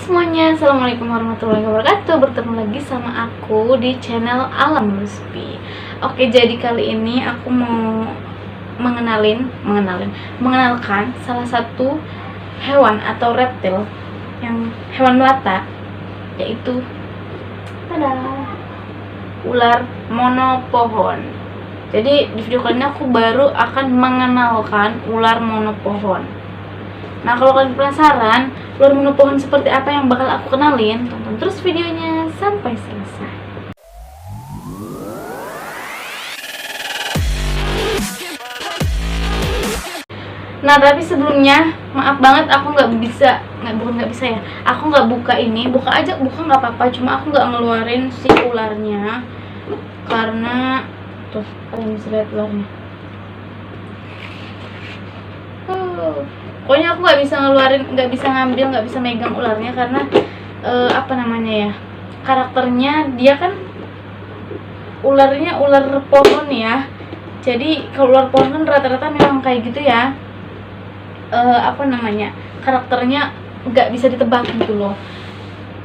semuanya, assalamualaikum warahmatullahi wabarakatuh. Bertemu lagi sama aku di channel Alam Luspi. Oke, jadi kali ini aku mau mengenalkan salah satu hewan atau reptil yang hewan melata, yaitu ular monopohon. Jadi di video kali ini aku baru akan mengenalkan ular monopohon. Nah, kalau kalian penasaran ular monopohon seperti apa yang bakal aku kenalin, tonton terus videonya sampai selesai. Nah, tapi sebelumnya maaf banget aku nggak bisa ya. Aku nggak buka ini, buka nggak apa-apa. Cuma aku nggak ngeluarin si ularnya karena tuh kalian bisa lihat ularnya. Pokoknya aku nggak bisa ngeluarin, nggak bisa ngambil, nggak bisa megang ularnya karena karakternya dia kan ularnya ular pohon ya. Jadi kalau ular pohon kan rata-rata memang kayak gitu ya. Karakternya nggak bisa ditebak gitu loh,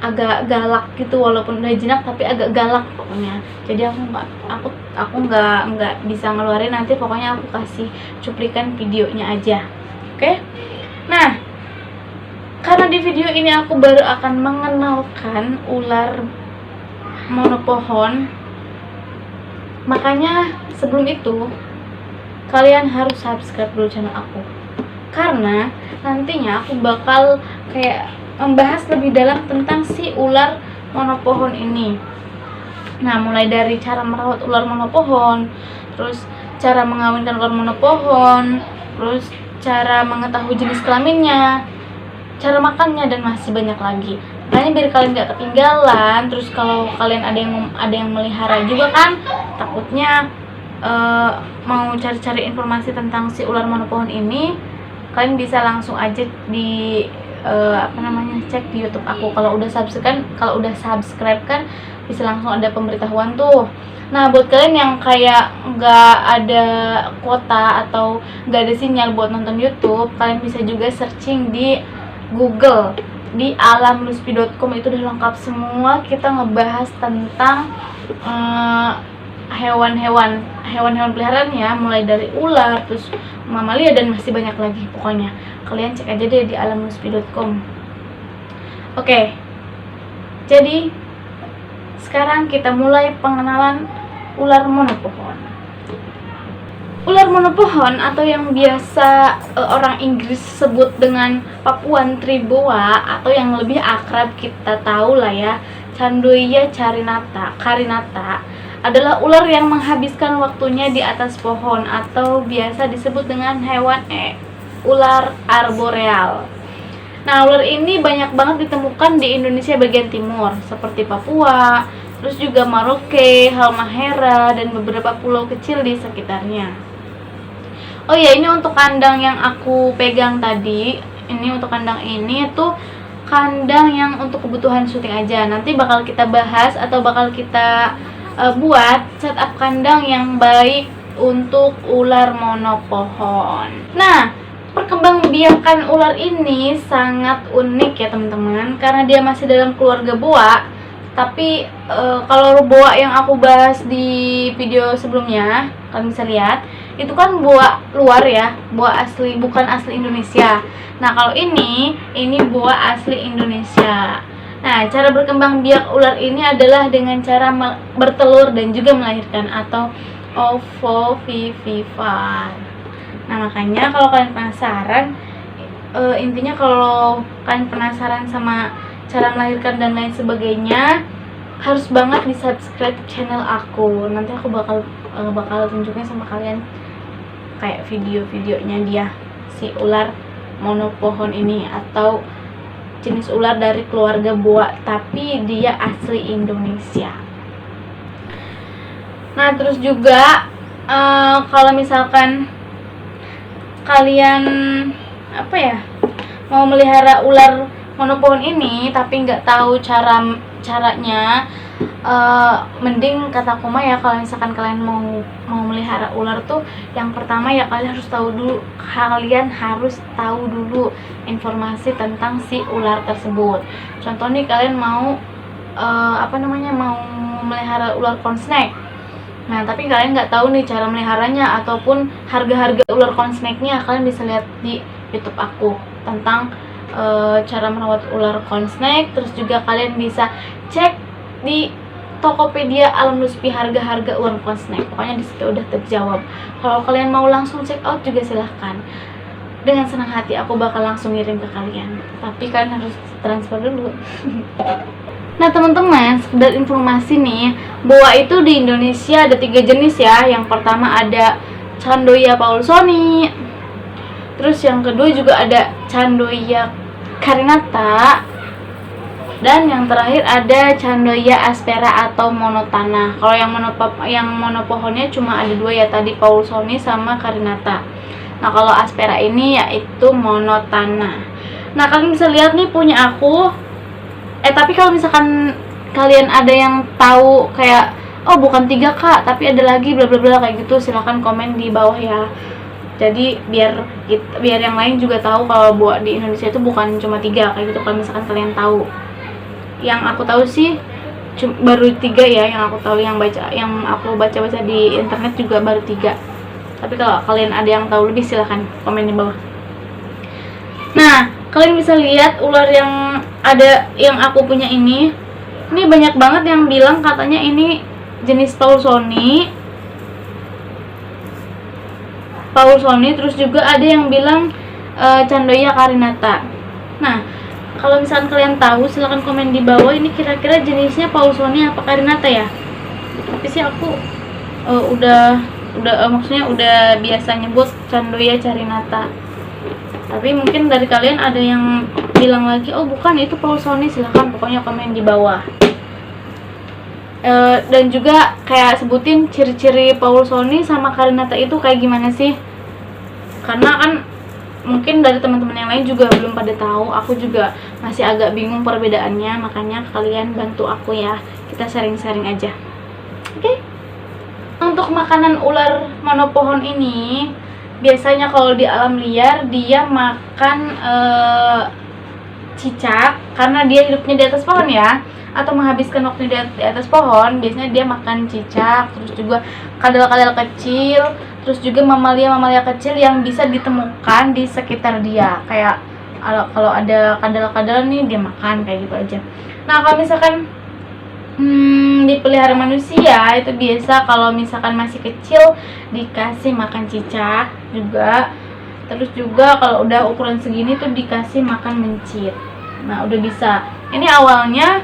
agak galak gitu, walaupun udah jinak tapi agak galak pokoknya. Jadi aku nggak bisa ngeluarin, nanti pokoknya aku kasih cuplikan videonya aja. Oke? Nah, karena di video ini aku baru akan mengenalkan ular monopohon, makanya sebelum itu kalian harus subscribe dulu channel aku, karena nantinya aku bakal kayak membahas lebih dalam tentang si ular monopohon ini. Nah, mulai dari cara merawat ular monopohon, terus cara mengawinkan ular monopohon, terus cara mengetahui jenis kelaminnya, cara makannya, dan masih banyak lagi. Makanya biar kalian gak ketinggalan. Terus kalau kalian ada yang melihara juga kan, takutnya mau cari-cari informasi tentang si ular monopohon ini, kalian bisa langsung aja di cek di YouTube aku. Kalau udah subscribe kan bisa langsung ada pemberitahuan tuh. Nah, buat kalian yang kayak nggak ada kuota atau nggak ada sinyal buat nonton YouTube, kalian bisa juga searching di Google di alamluspi.com. Itu udah lengkap semua. Kita ngebahas tentang hewan-hewan peliharaan ya, mulai dari ular, terus mamalia, dan masih banyak lagi. Pokoknya kalian cek aja deh di alamluspi.com. Oke, jadi sekarang kita mulai pengenalan ular monopohon. Ular monopohon atau yang biasa orang Inggris sebut dengan Papuan Triboa, atau yang lebih akrab kita tahu lah ya, Candoia carinata, adalah ular yang menghabiskan waktunya di atas pohon, atau biasa disebut dengan hewan ular arboreal. Nah, ular ini banyak banget ditemukan di Indonesia bagian timur, seperti Papua, terus juga Maroke, Halmahera, dan beberapa pulau kecil di sekitarnya. Oh ya, ini untuk kandang yang aku pegang tadi. Untuk kandang ini tuh kandang yang untuk kebutuhan syuting aja. Nanti bakal kita bahas atau bakal kita buat setup kandang yang baik untuk ular monopohon. Nah, perkembangbiakan ular ini sangat unik ya teman-teman, karena dia masih dalam keluarga boa. Tapi kalau boa yang aku bahas di video sebelumnya, kalian bisa lihat, itu kan boa luar ya, boa asli, bukan asli Indonesia. Nah, kalau ini boa asli Indonesia. Nah, cara berkembang biak ular ini adalah dengan cara bertelur dan juga melahirkan, atau ovovivivar. Nah, makanya kalau kalian penasaran, intinya kalau kalian penasaran sama cara melahirkan dan lain sebagainya, harus banget di subscribe channel aku. Nanti aku bakal tunjukin sama kalian kayak video-videonya dia, si ular monopohon ini, atau jenis ular dari keluarga boa tapi dia asli Indonesia. Nah, terus juga kalau misalkan kalian mau melihara ular monopohon ini tapi nggak tahu caranya, mending kata aku mah ya, kalau misalkan kalian mau melihara ular tuh, yang pertama ya kalian harus tahu dulu informasi tentang si ular tersebut. Contoh nih, kalian mau mau melihara ular konsnek. Nah, tapi kalian nggak tahu nih cara meliharanya ataupun harga-harga ular konsneknya, kalian bisa lihat di YouTube aku tentang cara merawat ular konsnek. Terus juga kalian bisa cek di Tokopedia Alam Luspi harga-harga ular konsnek. Pokoknya di situ udah terjawab. Kalau kalian mau langsung check out juga silahkan. Dengan senang hati aku bakal langsung ngirim ke kalian. Tapi kalian harus transfer dulu. Nah teman-teman, sekedar informasi nih, boa itu di Indonesia ada 3 jenis ya. Yang pertama ada Candoya paulsoni, terus yang kedua juga ada Candoya carinata, dan yang terakhir ada Candoya aspera atau monotana. Kalau yang monopohonnya cuma ada 2 ya tadi, paulsoni sama carinata. Nah kalau aspera ini yaitu monotana. Nah kalian bisa lihat nih punya aku. Tapi kalau misalkan kalian ada yang tahu kayak oh bukan 3 kak tapi ada lagi bla bla bla kayak gitu, silahkan komen di bawah ya. Jadi biar yang lain juga tahu kalau boa di Indonesia itu bukan cuma 3 kayak gitu. Kalau misalkan kalian tahu, yang aku tahu sih baru 3 ya, yang aku tahu, yang aku baca di internet juga baru 3. Tapi kalau kalian ada yang tahu lebih, silahkan komen di bawah. Nah kalian bisa lihat ular yang aku punya ini banyak banget yang bilang katanya ini jenis paulsoni, terus juga ada yang bilang Candoya carinata. Nah kalau misalkan kalian tahu, silahkan komen di bawah ini kira-kira jenisnya paulsoni apa carinata ya. Tapi sih aku maksudnya udah biasa nyebut Candoya carinata. Tapi mungkin dari kalian ada yang bilang lagi oh bukan itu paulsoni, silahkan pokoknya komen di bawah. Dan juga kayak sebutin ciri-ciri paulsoni sama carinata itu kayak gimana sih, karena kan mungkin dari teman-teman yang lain juga belum pada tahu. Aku juga masih agak bingung perbedaannya, makanya kalian bantu aku ya, kita sharing-sharing aja. Oke. Untuk makanan ular monopohon ini, biasanya kalau di alam liar dia makan cicak, karena dia hidupnya di atas pohon ya, atau menghabiskan waktu di atas pohon. Biasanya dia makan cicak, terus juga kadal-kadal kecil, terus juga mamalia kecil yang bisa ditemukan di sekitar dia. Kayak kalau ada kadal-kadal nih dia makan kayak gitu aja. Nah kalau misalkan dipelihara manusia itu biasa kalau misalkan masih kecil dikasih makan cicak juga. Terus juga kalau udah ukuran segini tuh dikasih makan mencit. Nah udah bisa. Ini awalnya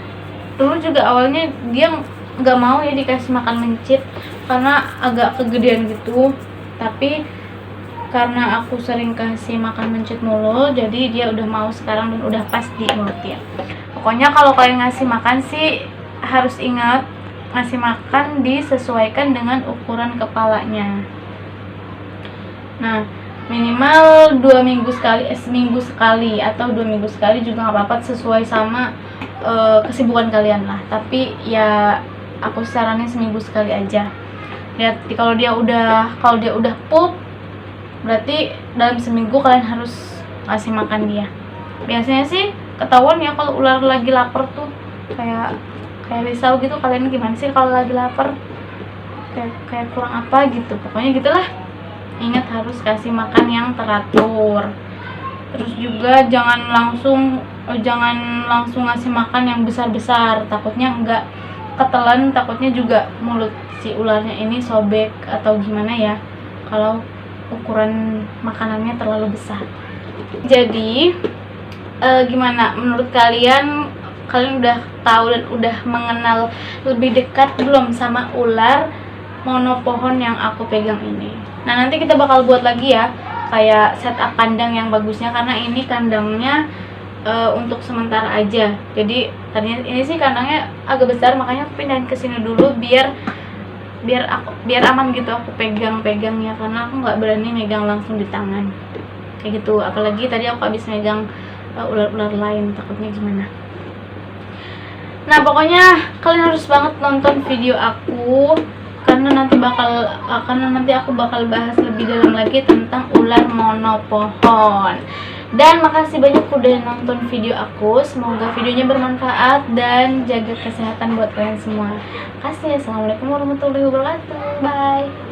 dia nggak mau ya dikasih makan mencit karena agak kegedean gitu. Tapi karena aku sering kasih makan mencit mulu, jadi dia udah mau sekarang dan udah pas di mulutnya. Pokoknya kalau kalian ngasih makan sih harus ingat ngasih makan disesuaikan dengan ukuran kepalanya. Nah minimal 2 minggu sekali, seminggu sekali atau 2 minggu sekali juga nggak apa-apa, sesuai sama kesibukan kalian lah. Tapi ya aku saranin seminggu sekali aja. Lihat kalau dia udah pup, berarti dalam seminggu kalian harus kasih makan dia. Biasanya sih ketahuan ya kalau ular lagi lapar tuh, kayak risau gitu. Kalian gimana sih kalau lagi lapar, kayak kurang apa gitu, pokoknya gitulah. Ingat harus kasih makan yang teratur. Terus juga jangan langsung ngasih makan yang besar-besar, takutnya nggak ketelan, takutnya juga mulut si ularnya ini sobek atau gimana ya kalau ukuran makanannya terlalu besar. Jadi gimana menurut kalian udah tahu dan udah mengenal lebih dekat belum sama ular monopohon yang aku pegang ini? Nah nanti kita bakal buat lagi ya kayak setup kandang yang bagusnya, karena ini kandangnya untuk sementara aja. Jadi tadinya ini sih kandangnya agak besar, makanya aku pindahin ke sini dulu biar aman gitu aku pegang-pegangnya, karena aku nggak berani megang langsung di tangan kayak gitu. Apalagi tadi aku habis megang ular-ular lain, takutnya gimana. Nah pokoknya kalian harus banget nonton video aku, karena nanti aku bakal bahas lebih dalam lagi tentang ular monopohon. Dan makasih banyak udah nonton video aku. Semoga videonya bermanfaat dan jaga kesehatan buat kalian semua. Makasih. Assalamualaikum warahmatullahi wabarakatuh. Bye.